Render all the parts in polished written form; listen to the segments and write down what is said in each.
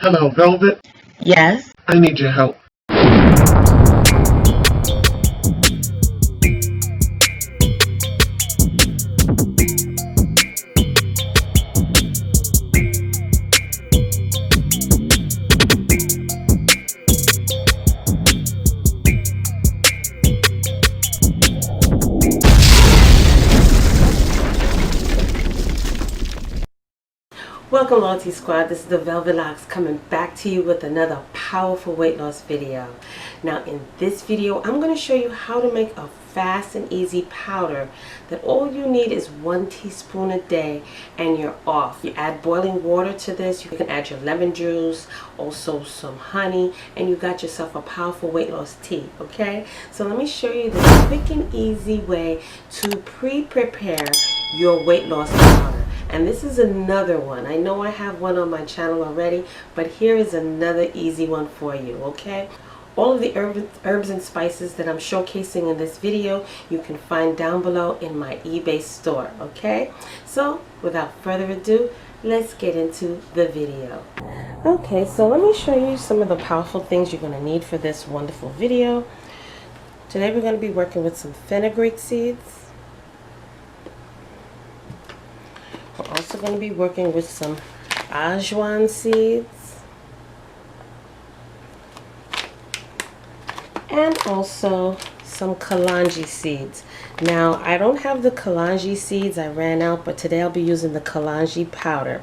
Hello, Velvet. Yes. I need your help. Welcome, Loyalty Squad. This is the Velvet Locks coming back to you with another powerful weight loss video. Now, in this video, I'm going to show you how to make a fast and easy powder that all you need is 1 teaspoon a day and you're off. You add boiling water to this. You can add your lemon juice, also some honey, and you got yourself a powerful weight loss tea, okay? So let me show you the quick and easy way to pre-prepare your weight loss powder. And this is another one. I know I have one on my channel already, but here is another easy one for you, okay? All of the herbs and spices that I'm showcasing in this video, you can find down below in my eBay store, okay? So, without further ado, let's get into the video. Okay, so let me show you some of the powerful things you're going to need for this wonderful video. Today we're going to be working with some fenugreek seeds. We're also going to be working with some ajwain seeds and also some Kalonji seeds. Now, I don't have the Kalonji seeds, I ran out, but today I'll be using the Kalonji powder.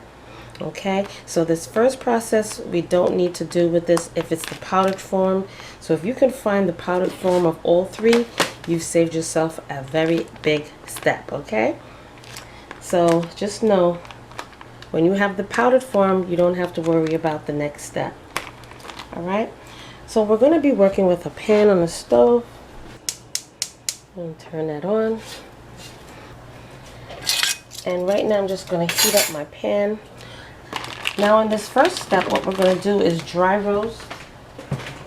Okay, so this first process we don't need to do with this if it's the powdered form. So if you can find the powdered form of all three, you've saved yourself a very big step, okay? So just know, when you have the powdered form, you don't have to worry about the next step. Alright, so we're going to be working with a pan on the stove. I'm going to turn that on. And right now I'm just going to heat up my pan. Now in this first step, what we're going to do is dry roast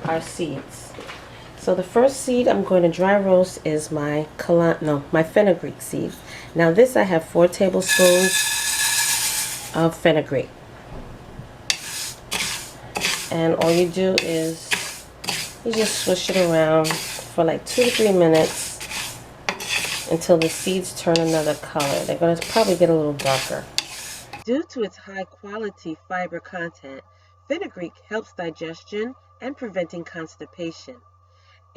our seeds. So the first seed I'm going to dry roast is my fenugreek seeds. Now this I have 4 tablespoons of fenugreek. And all you do is you just swish it around for like 2 to 3 minutes until the seeds turn another color. They're going to probably get a little darker. Due to its high quality fiber content, fenugreek helps digestion and preventing constipation.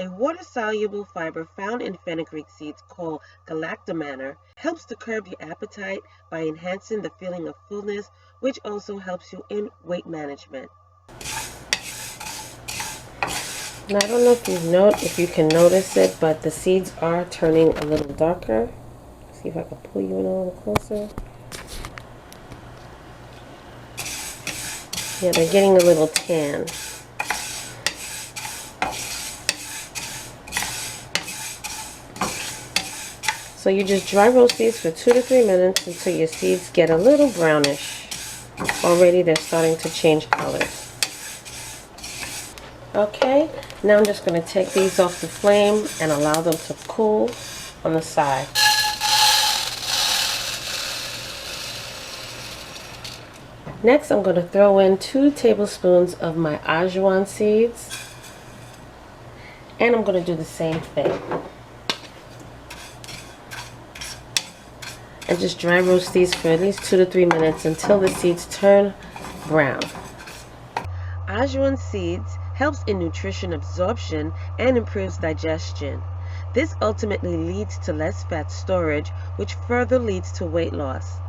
A water-soluble fiber found in fenugreek seeds called galactomannan helps to curb your appetite by enhancing the feeling of fullness, which also helps you in weight management. Now, I don't know if you can notice it, but the seeds are turning a little darker. Let's see if I can pull you in a little closer. Yeah, they're getting a little tan. So you just dry roast these for 2 to 3 minutes until your seeds get a little brownish. Already they're starting to change colors. Okay, now I'm just going to take these off the flame and allow them to cool on the side. Next, I'm going to throw in 2 tablespoons of my ajwain seeds. And I'm going to do the same thing. And just dry roast these for at least 2 to 3 minutes until the seeds turn brown. Ajwain seeds helps in nutrition absorption and improves digestion. This ultimately leads to less fat storage, which further leads to weight loss.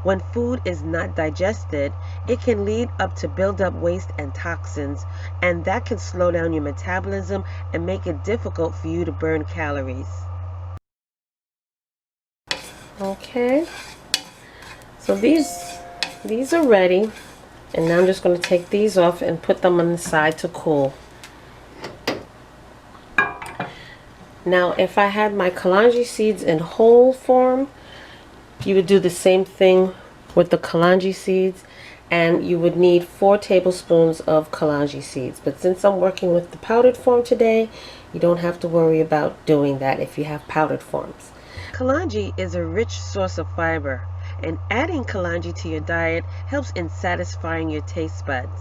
When food is not digested, it can lead up to build-up waste and toxins, and that can slow down your metabolism and make it difficult for you to burn calories. Okay, so these are ready, and now I'm just going to take these off and put them on the side to cool. Now, if I had my Kalonji seeds in whole form, you would do the same thing with the Kalonji seeds, and you would need 4 tablespoons of Kalonji seeds. But since I'm working with the powdered form today, you don't have to worry about doing that if you have powdered forms. Kalonji is a rich source of fiber, and adding Kalonji to your diet helps in satisfying your taste buds.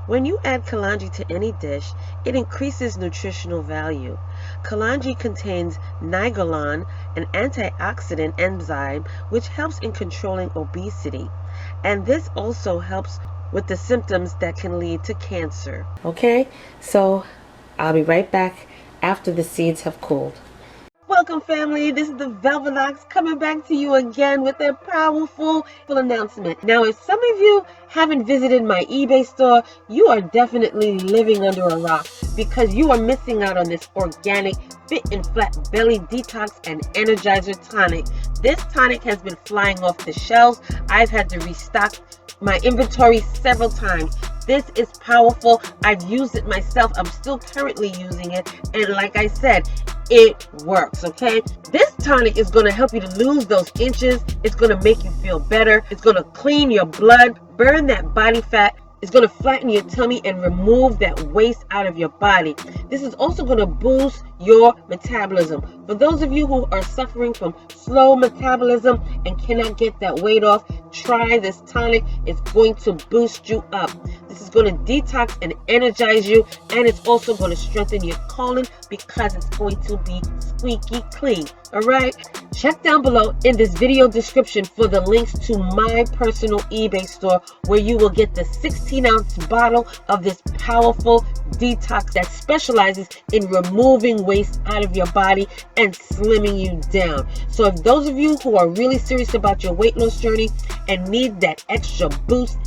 When you add Kalonji to any dish, it increases nutritional value. Kalonji contains nigolon, an antioxidant enzyme which helps in controlling obesity. And this also helps with the symptoms that can lead to cancer. Okay, so I'll be right back after the seeds have cooled. Welcome, family. This is the Beverages coming back to you again with a powerful announcement. Now, if some of you haven't visited my eBay store, you are definitely living under a rock because you are missing out on this organic, fit and flat belly detox and energizer tonic. This tonic has been flying off the shelves. I've had to restock my inventory several times. This is powerful. I've used it myself. I'm still currently using it. And like I said, it works, okay? This tonic is going to help you to lose those inches. It's going to make you feel better. It's going to clean your blood, burn that body fat. It's going to flatten your tummy and remove that waste out of your body. This is also going to boost your metabolism. For those of you who are suffering from slow metabolism and cannot get that weight off, try this tonic. It's going to boost you up. This is going to detox and energize you, and it's also going to strengthen your colon because it's going to be squeaky clean. All right, check down below in this video description for the links to my personal eBay store where you will get the 16-ounce bottle of this powerful detox that specializes in removing waste out of your body and slimming you down. So if those of you who are really serious about your weight loss journey and need that extra boost,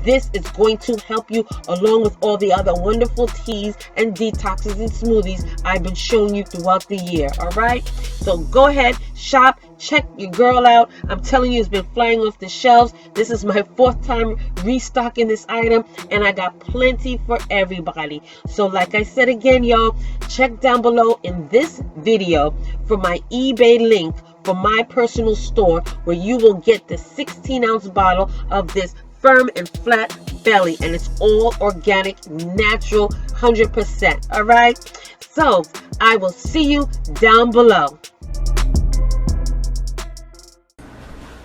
this is going to help you along with all the other wonderful teas and detoxes and smoothies I've been showing you throughout the year. All right, so go ahead, shop, check your girl out. I'm telling you, it's been flying off the shelves. This is my 4th time restocking this item, and I got plenty for everybody. So like I said again, y'all, check down below in this video for my eBay link for my personal store where you will get the 16-ounce bottle of this firm and flat belly, and it's all organic, natural, 100%. All right, so I will see you down below.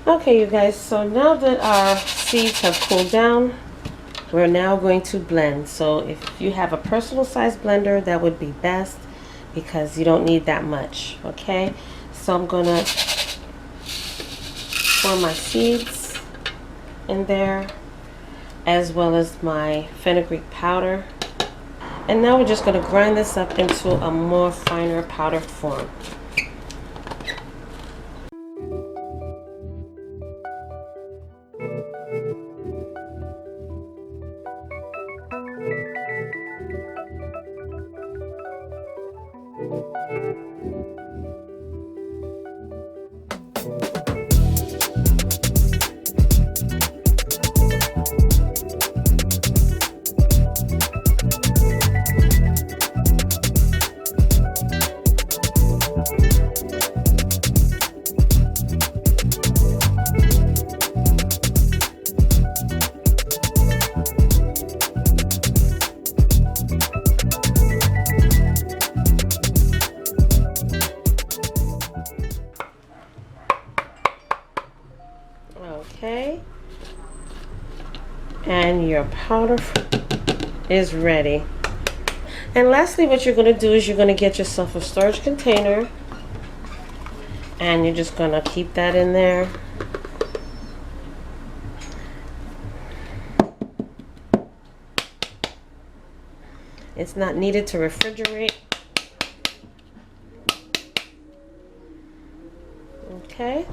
Okay, you guys, so now that our seeds have cooled down, we're now going to blend. So if you have a personal size blender, that would be best because you don't need that much. Okay, so I'm gonna pour my seeds in there, as well as my fenugreek powder. And now we're just going to grind this up into a more finer powder form. Okay, and your powder is ready. And lastly, what you're going to do is you're going to get yourself a storage container, and you're just going to keep that in there. It's not needed to refrigerate. Okay.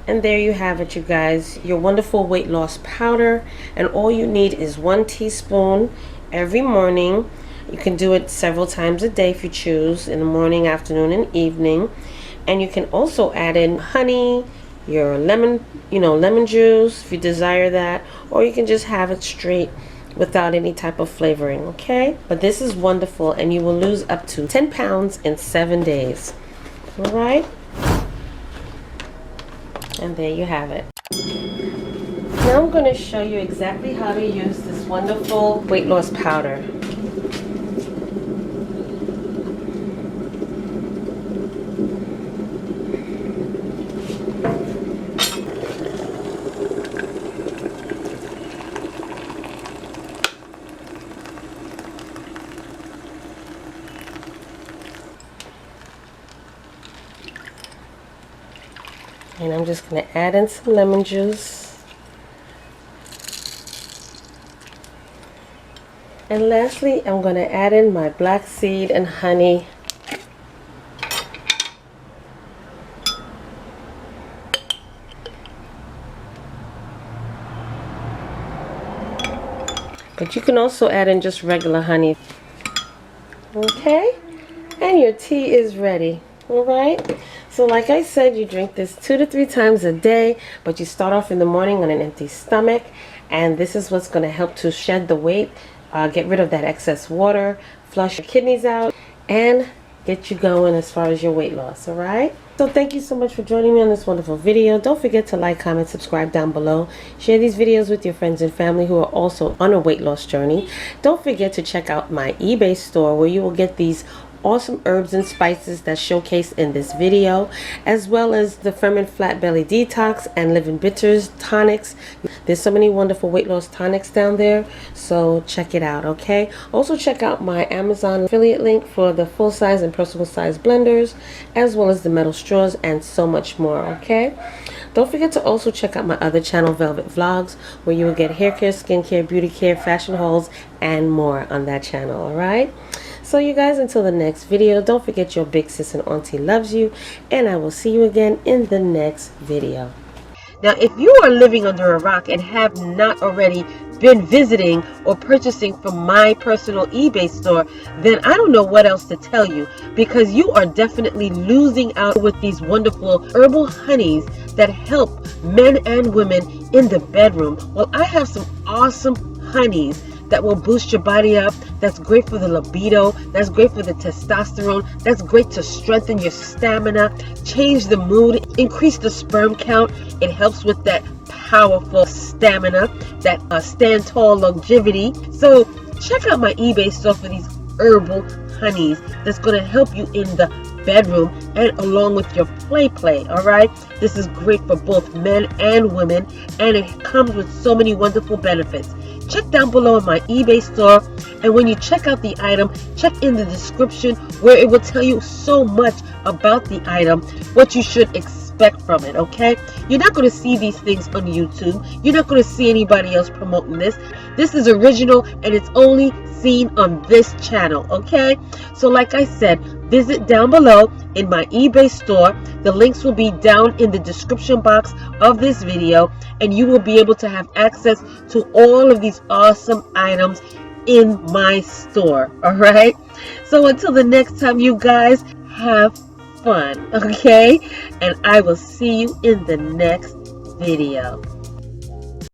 And there you have it, you guys, your wonderful weight loss powder. And all you need is 1 teaspoon every morning. You can do it several times a day if you choose, in the morning, afternoon, and evening. And you can also add in honey, your lemon, lemon juice if you desire that, or you can just have it straight without any type of flavoring, okay? But this is wonderful, and you will lose up to 10 pounds in 7 days. All right? And there you have it. Now I'm going to show you exactly how to use this wonderful weight loss powder. And I'm just going to add in some lemon juice. And lastly, I'm going to add in my black seed and honey. But you can also add in just regular honey. Okay? And your tea is ready. Alright? So like I said, you drink this 2 to 3 times a day, but you start off in the morning on an empty stomach. And this is what's going to help to shed the weight, get rid of that excess water, flush your kidneys out, and get you going as far as your weight loss. Alright? So thank you so much for joining me on this wonderful video. Don't forget to like, comment, subscribe down below. Share these videos with your friends and family who are also on a weight loss journey. Don't forget to check out my eBay store where you will get these awesome herbs and spices that showcased in this video, as well as the Ferment Flat Belly Detox and Living Bitters tonics. There's so many wonderful weight loss tonics down there, so check it out. Okay, also check out my Amazon affiliate link for the full size and personal size blenders, as well as the metal straws and so much more. Okay, don't forget to also check out my other channel, Velvet Vlogs, where you will get hair care, skincare, beauty care, fashion hauls, and more on that channel. All right, so you guys, until the next video, don't forget your big sis and auntie loves you, and I will see you again in the next video. Now, if you are living under a rock and have not already been visiting or purchasing from my personal eBay store, then I don't know what else to tell you, because you are definitely losing out with these wonderful herbal honeys that help men and women in the bedroom. Well, I have some awesome honeys that will boost your body up. That's great for the libido. That's great for the testosterone. That's great to strengthen your stamina, change the mood, increase the sperm count. It helps with that powerful stamina, that stand tall longevity. So check out my eBay store for these herbal honeys that's going to help you in the bedroom and along with your play. All right, this is great for both men and women, and it comes with so many wonderful benefits. Check down below in my eBay store, and when you check out the item, check in the description where it will tell you so much about the item, what you should expect from it. Okay, you're not going to see these things on YouTube. You're not going to see anybody else promoting this. This is original, and it's only seen on this channel. Okay, so like I said, visit down below in my eBay store. The links will be down in the description box of this video, and you will be able to have access to all of these awesome items in my store. All right, so until the next time, you guys, have fun. Okay, and I will see you in the next video.